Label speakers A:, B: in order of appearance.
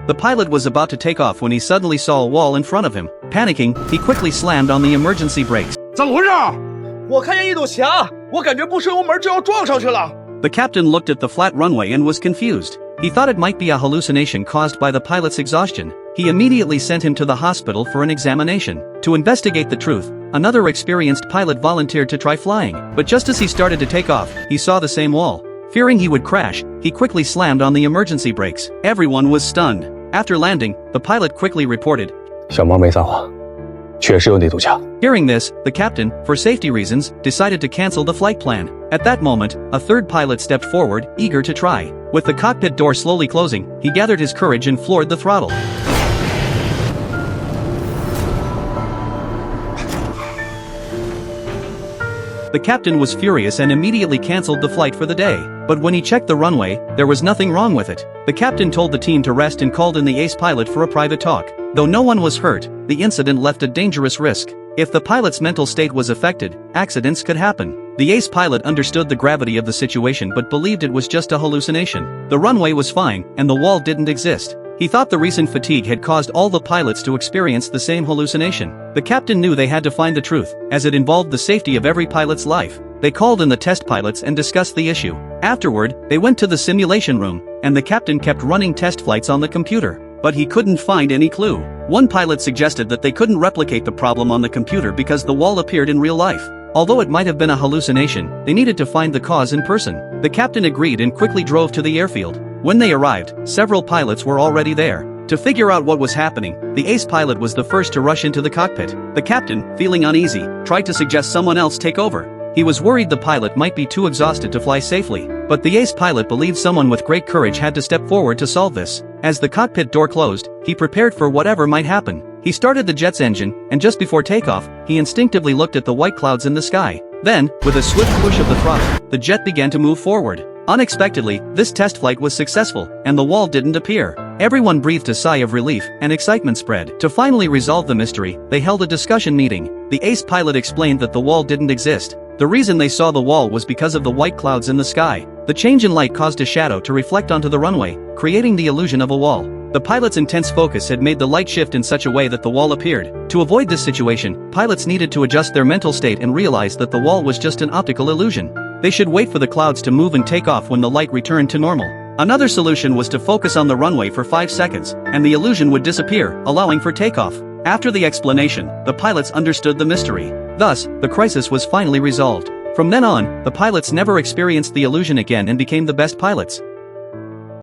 A: The pilot was about to take off when he suddenly saw a wall in front of him. Panicking, he quickly slammed on the emergency brakes.
B: 怎么回事？我看见一堵墙，我感觉不是油门就要撞上去了。
A: The captain looked at the flat runway and was confused. He thought it might be a hallucination caused by the pilot's exhaustion. He immediately sent him to the hospital for an examination. To investigate the truth, another experienced pilot volunteered to try flying, but just as he started to take off, he saw the same wall. Fearing he would crash, he quickly slammed on the emergency brakes. Everyone was stunned. After landing, the pilot quickly reported,
C: 小猫没撒谎，确实有那堵墙。
A: Hearing this, the captain, for safety reasons, decided to cancel the flight plan. At that moment, a third pilot stepped forward, eager to try. With the cockpit door slowly closing, he gathered his courage and floored the throttle. The captain was furious and immediately canceled the flight for the day. But when he checked the runway, there was nothing wrong with it. The captain told the team to rest and called in the ace pilot for a private talk. Though no one was hurt, the incident left a dangerous risk. If the pilot's mental state was affected, accidents could happen. The ace pilot understood the gravity of the situation but believed it was just a hallucination. The runway was fine, and the wall didn't exist. He thought the recent fatigue had caused all the pilots to experience the same hallucination. The captain knew they had to find the truth, as it involved the safety of every pilot's life. They called in the test pilots and discussed the issue. Afterward, they went to the simulation room, and the captain kept running test flights on the computer. But he couldn't find any clue. One pilot suggested that they couldn't replicate the problem on the computer because the wall appeared in real life. Although it might have been a hallucination, they needed to find the cause in person. The captain agreed and quickly drove to the airfield. When they arrived, several pilots were already there. To figure out what was happening, the ace pilot was the first to rush into the cockpit. The captain, feeling uneasy, tried to suggest someone else take over. He was worried the pilot might be too exhausted to fly safely, but the ace pilot believed someone with great courage had to step forward to solve this. As the cockpit door closed, he prepared for whatever might happen. He started the jet's engine, and just before takeoff, he instinctively looked at the white clouds in the sky. Then, with a swift push of the throttle, the jet began to move forward. Unexpectedly, this test flight was successful, and the wall didn't appear. Everyone breathed a sigh of relief, and excitement spread. To finally resolve the mystery, they held a discussion meeting. The ace pilot explained that the wall didn't exist. The reason they saw the wall was because of the white clouds in the sky. The change in light caused a shadow to reflect onto the runway, creating the illusion of a wall. The pilot's intense focus had made the light shift in such a way that the wall appeared. To avoid this situation, pilots needed to adjust their mental state and realize that the wall was just an optical illusion. They should wait for the clouds to move and take off when the light returned to normal. Another solution was to focus on the runway for 5 seconds, and the illusion would disappear, allowing for takeoff. After the explanation, the pilots understood the mystery. Thus, the crisis was finally resolved. From then on, the pilots never experienced the illusion again and became the best pilots.